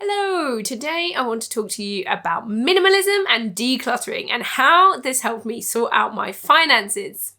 Hello, today I want to talk to you about minimalism and decluttering and how this helped me sort out my finances.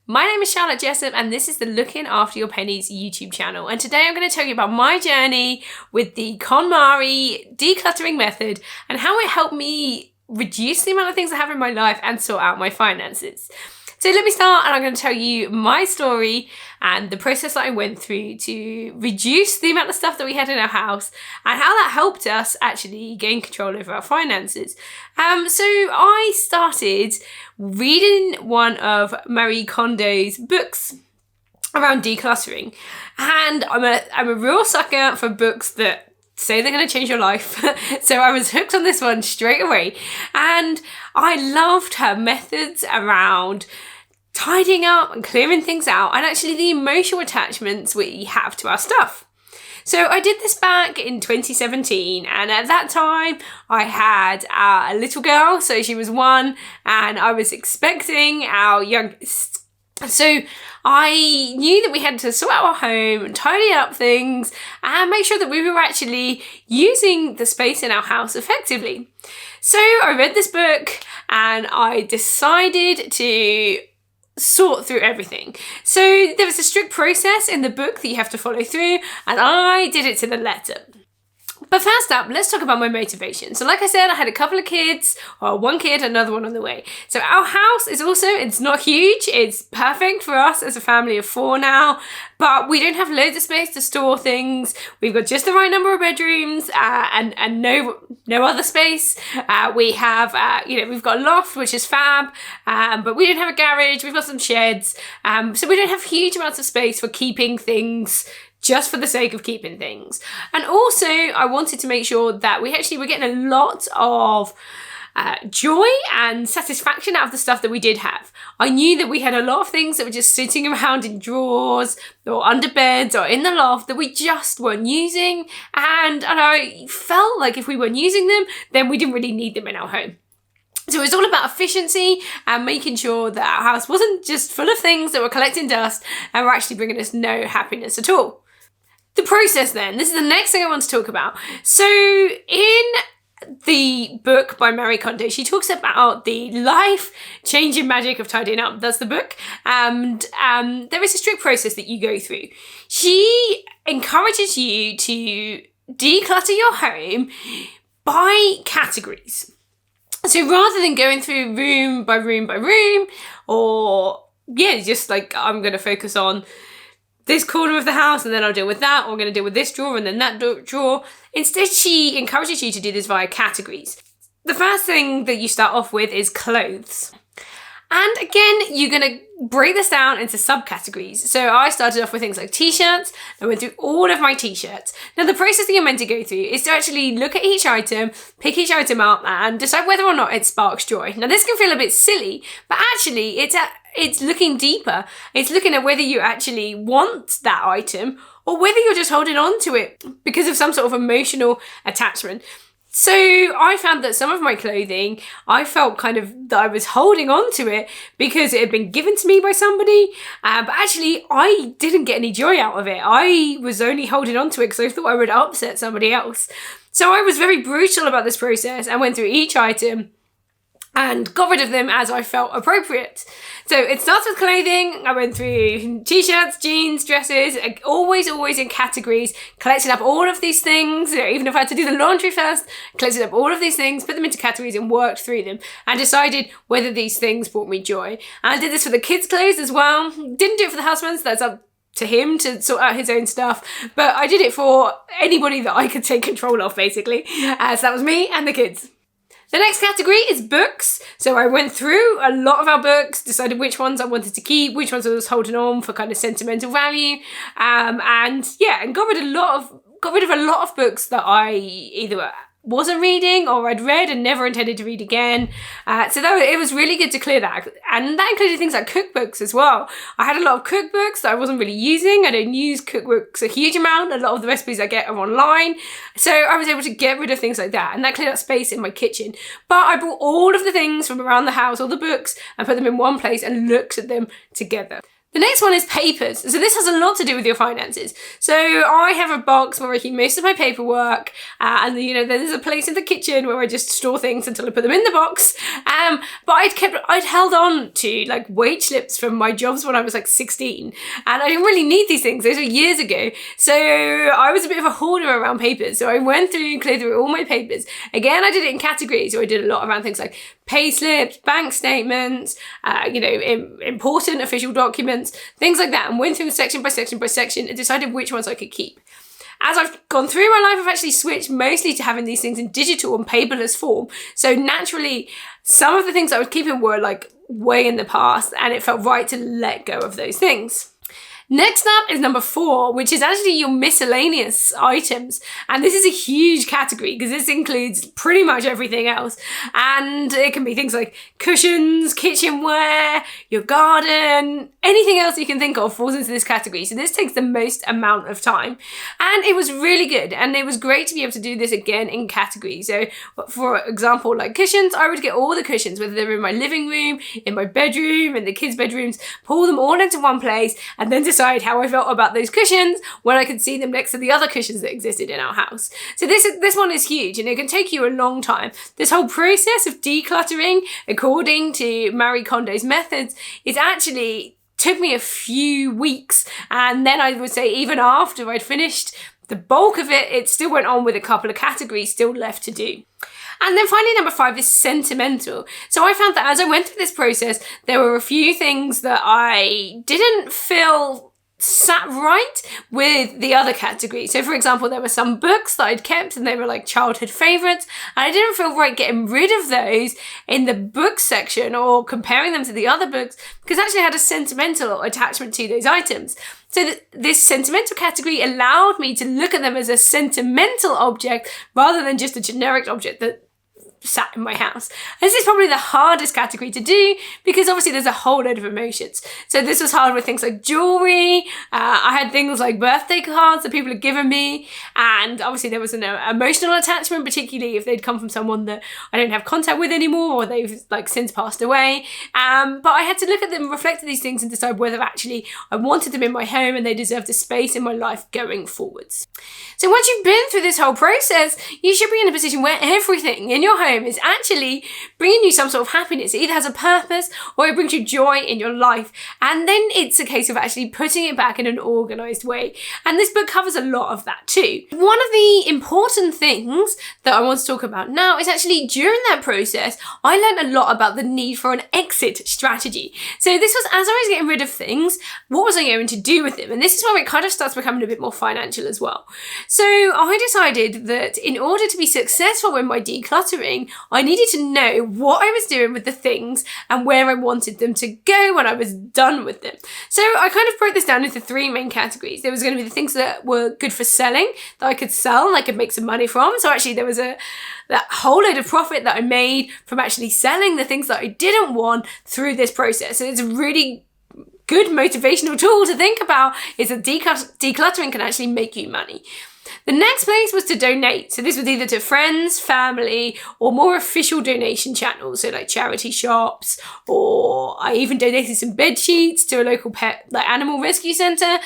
My name is Charlotte Jessup and this is the Looking After Your Pennies YouTube channel, and today I'm going to tell you about my journey with the Konmari decluttering method and how it helped me reduce the amount of things I have in my life and sort out my finances. So let me start, and I'm going to tell you my story and the process that I went through to reduce the amount of stuff that we had in our house and how that helped us actually gain control over our finances. So I started reading one of Marie Kondo's books around decluttering, and I'm a real sucker for books that say they're going to change your life. So I was hooked on this one straight away, and I loved her methods around tidying up and clearing things out, and actually the emotional attachments we have to our stuff. So I did this back in 2017, and at that time I had a little girl, so she was 1, and I was expecting our youngest. So I knew that we had to sort out our home and tidy up things and make sure that we were actually using the space in our house effectively. So I read this book and I decided to sort through everything. So there was a strict process in the book that you have to follow through, and I did it to the letter. But first up, let's talk about my motivation. So like I said, I had a couple of kids, or 1 kid, another one on the way. So our house is also, it's not huge, it's perfect for us as a family of 4 now, but we don't have loads of space to store things. We've got just the right number of bedrooms and no other space. We have, we've got a loft, which is fab, but we don't have a garage, we've got some sheds, so we don't have huge amounts of space for keeping things just for the sake of keeping things. And also, I wanted to make sure that we actually were getting a lot of joy and satisfaction out of the stuff that we did have. I knew that we had a lot of things that were just sitting around in drawers or under beds or in the loft that we just weren't using, and I felt like if we weren't using them, then we didn't really need them in our home. So it was all about efficiency and making sure that our house wasn't just full of things that were collecting dust and were actually bringing us no happiness at all. The process then, this is the next thing I want to talk about. So in the book by Marie Kondo, she talks about the life-changing magic of tidying up. That's the book. And there is a strict process that you go through. She encourages you to declutter your home by categories. So rather than going through room by room by room, or just like I'm going to focus on this corner of the house and then I'll deal with that, or I'm going to deal with this drawer and then that drawer. Instead, she encourages you to do this via categories. The first thing that you start off with is clothes. And again, you're going to break this down into subcategories. So I started off with things like t-shirts. I went through all of my t-shirts. Now the process that you're meant to go through is to actually look at each item, pick each item up and decide whether or not it sparks joy. Now this can feel a bit silly, but actually it's looking deeper. It's looking at whether you actually want that item or whether you're just holding on to it because of some sort of emotional attachment. So I found that some of my clothing, I felt kind of that I was holding on to it because it had been given to me by somebody, but actually I didn't get any joy out of it. I was only holding on to it because I thought I would upset somebody else. So I was very brutal about this process and went through each item and got rid of them as I felt appropriate. So it starts with clothing. I went through t-shirts, jeans, dresses, always in categories, collected up all of these things. Even if I had to do the laundry first, collected up all of these things, put them into categories and worked through them and decided whether these things brought me joy. And I did this for the kids' clothes as well. Didn't do it for the husband, so that's up to him to sort out his own stuff. But I did it for anybody that I could take control of, basically. So that was me and the kids. The next category is books. So I went through a lot of our books, decided which ones I wanted to keep, which ones I was holding on for kind of sentimental value, and got rid of a lot of books that I either wasn't reading or I'd read and never intended to read again. It was really good to clear that. And that included things like cookbooks as well. I had a lot of cookbooks that I wasn't really using. I don't use cookbooks a huge amount. A lot of the recipes I get are online. So I was able to get rid of things like that. And that cleared up space in my kitchen. But I brought all of the things from around the house, all the books, and put them in one place and looked at them together. The next one is papers. So this has a lot to do with your finances. So I have a box where I keep most of my paperwork, and there's a place in the kitchen where I just store things until I put them in the box. But I'd held on to like wage slips from my jobs when I was like 16, and I didn't really need these things. Those were years ago. So I was a bit of a hoarder around papers. So I went through and cleared through all my papers. Again, I did it in categories. So I did a lot around things like pay slips, bank statements, important official documents, things like that, and went through section by section by section and decided which ones I could keep. As I've gone through my life, I've actually switched mostly to having these things in digital and paperless form. So naturally, some of the things I was keeping were like way in the past, and it felt right to let go of those things. Next up is number 4, which is actually your miscellaneous items. And this is a huge category because this includes pretty much everything else. And it can be things like cushions, kitchenware, your garden, anything else you can think of falls into this category. So this takes the most amount of time. And it was really good. And it was great to be able to do this again in categories. So for example, like cushions, I would get all the cushions, whether they're in my living room, in my bedroom, in the kids' bedrooms, pull them all into one place, and then decide how I felt about those cushions when I could see them next to the other cushions that existed in our house. So this one is huge, and it can take you a long time. This whole process of decluttering, according to Marie Kondo's methods, is actually took me a few weeks, and then I would say even after I'd finished the bulk of it, it still went on with a couple of categories still left to do. And then finally, number 5 is sentimental. So I found that as I went through this process, there were a few things that I didn't feel sat right with the other category. So for example, there were some books that I'd kept and they were like childhood favorites, and I didn't feel right getting rid of those in the book section or comparing them to the other books, because I actually had a sentimental attachment to those items. So this sentimental category allowed me to look at them as a sentimental object rather than just a generic object that sat in my house. And this is probably the hardest category to do because obviously there's a whole load of emotions. So this was hard with things like jewelry. I had things like birthday cards that people had given me, and obviously there was an emotional attachment, particularly if they'd come from someone that I don't have contact with anymore or they've like since passed away. But I had to look at them, reflect on these things, and decide whether actually I wanted them in my home and they deserved a space in my life going forwards. So once you've been through this whole process, you should be in a position where everything in your home is actually bringing you some sort of happiness. It either has a purpose or it brings you joy in your life. And then it's a case of actually putting it back in an organized way. And this book covers a lot of that too. One of the important things that I want to talk about now is actually during that process, I learned a lot about the need for an exit strategy. So this was as I was getting rid of things, what was I going to do with them? And this is where it kind of starts becoming a bit more financial as well. So I decided that in order to be successful in my decluttering, I needed to know what I was doing with the things and where I wanted them to go when I was done with them. So I kind of broke this down into 3 main categories. There was going to be the things that were good for selling, that I could sell and I could make some money from. So actually there was that whole load of profit that I made from actually selling the things that I didn't want through this process. So it's a really good motivational tool to think about, is that decluttering can actually make you money. The next place was to donate. So this was either to friends, family, or more official donation channels. So like charity shops, or I even donated some bed sheets to a local pet, like animal rescue centre.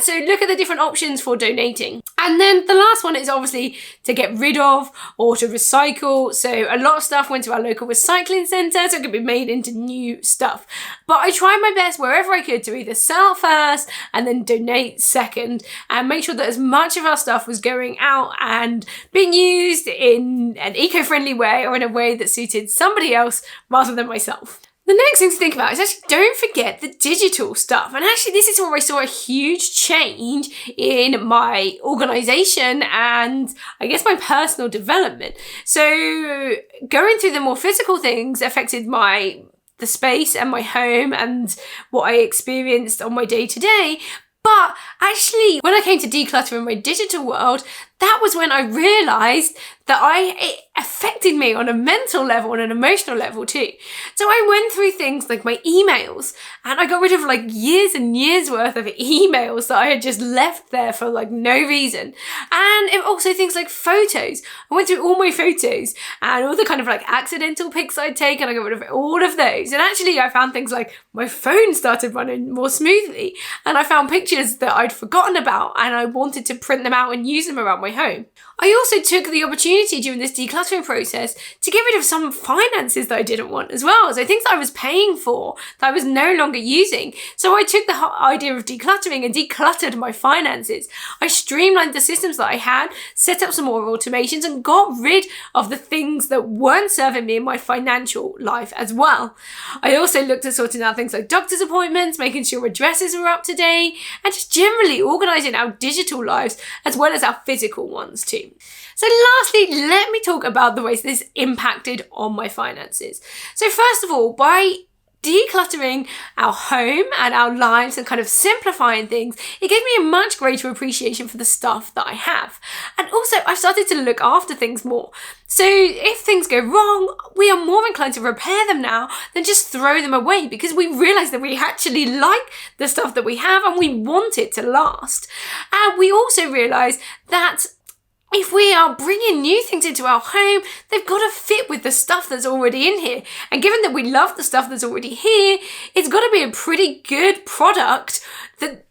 So look at the different options for donating. And then the last one is obviously to get rid of or to recycle. So a lot of stuff went to our local recycling centre, so it could be made into new stuff. But I tried my best wherever I could to either sell first and then donate second, and make sure that as much of our stuff was going out and being used in an eco-friendly way or in a way that suited somebody else rather than myself. The next thing to think about is actually don't forget the digital stuff. And actually this is where I saw a huge change in my organisation and I guess my personal development. So going through the more physical things affected the space and my home and what I experienced on my day-to-day. But actually, when I came to declutter in my digital world, that was when I realized that it affected me on a mental level and an emotional level too. So I went through things like my emails, and I got rid of like years and years worth of emails that I had just left there for like no reason. And it also things like photos. I went through all my photos and all the kind of like accidental pics I'd taken. I got rid of all of those. And actually I found things like my phone started running more smoothly, and I found pictures that I'd forgotten about and I wanted to print them out and use them around my home. I also took the opportunity during this decluttering process to get rid of some finances that I didn't want as well. So things that I was paying for that I was no longer using. So I took the idea of decluttering and decluttered my finances. I streamlined the systems that I had, set up some more automations, and got rid of the things that weren't serving me in my financial life as well. I also looked at sorting out things like doctor's appointments, making sure addresses were up to date, and just generally organising our digital lives as well as our physical ones too. So lastly, let me talk about the ways this impacted on my finances. So first of all, by decluttering our home and our lives and kind of simplifying things, it gave me a much greater appreciation for the stuff that I have. And also I've started to look after things more. So if things go wrong, we are more inclined to repair them now than just throw them away, because we realize that we actually like the stuff that we have and we want it to last. And we also realize that if we are bringing new things into our home, they've got to fit with the stuff that's already in here. And given that we love the stuff that's already here, it's got to be a pretty good product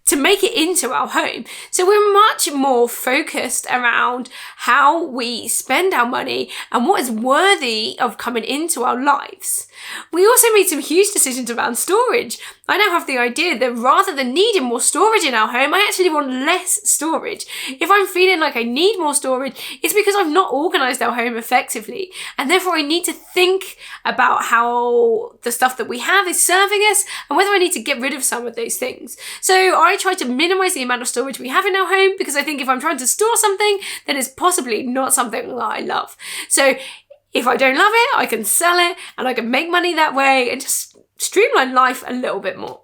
to make it into our home. So we're much more focused around how we spend our money and what is worthy of coming into our lives. We also made some huge decisions around storage. I now have the idea that rather than needing more storage in our home, I actually want less storage. If I'm feeling like I need more storage, it's because I've not organised our home effectively. And therefore I need to think about how the stuff that we have is serving us and whether I need to get rid of some of those things. So I try to minimise the amount of storage we have in our home, because I think if I'm trying to store something, then it's possibly not something that I love. So if I don't love it, I can sell it and I can make money that way and just streamline life a little bit more.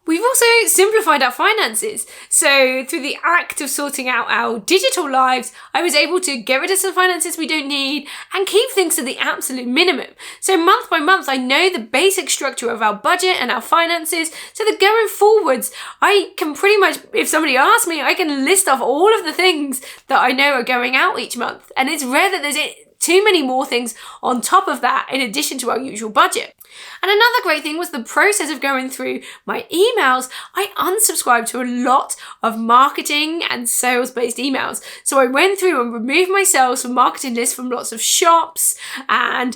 We've also simplified our finances. So through the act of sorting out our digital lives, I was able to get rid of some finances we don't need and keep things to the absolute minimum. So month by month, I know the basic structure of our budget and our finances, so that going forwards, I can pretty much, if somebody asks me, I can list off all of the things that I know are going out each month. And it's rare that there's too many more things on top of that in addition to our usual budget. And another great thing was the process of going through my emails. I unsubscribed to a lot of marketing and sales-based emails. So I went through and removed myself from marketing lists from lots of shops and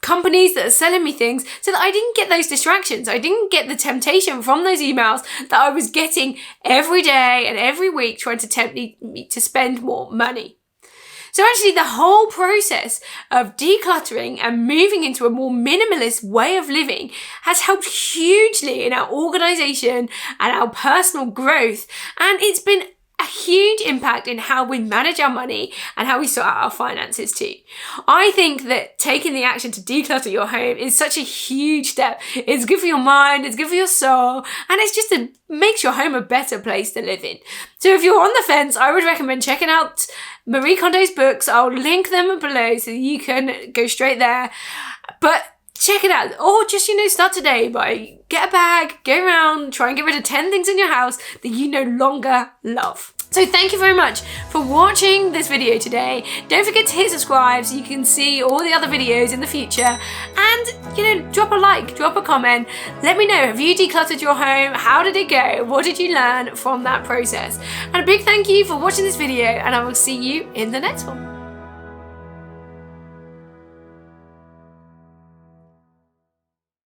companies that are selling me things, so that I didn't get those distractions. I didn't get the temptation from those emails that I was getting every day and every week trying to tempt me to spend more money. So actually the whole process of decluttering and moving into a more minimalist way of living has helped hugely in our organisation and our personal growth. And it's been a huge impact in how we manage our money and how we sort out our finances too. I think that taking the action to declutter your home is such a huge step. It's good for your mind, it's good for your soul, and it's just makes your home a better place to live in. So if you're on the fence, I would recommend checking out Marie Kondo's books. I'll link them below so you can go straight there. But check it out. Or just, start today by get a bag, go around, try and get rid of 10 things in your house that you no longer love. So thank you very much for watching this video today. Don't forget to hit subscribe so you can see all the other videos in the future. And, drop a like, drop a comment. Let me know, have you decluttered your home? How did it go? What did you learn from that process? And a big thank you for watching this video, and I will see you in the next one.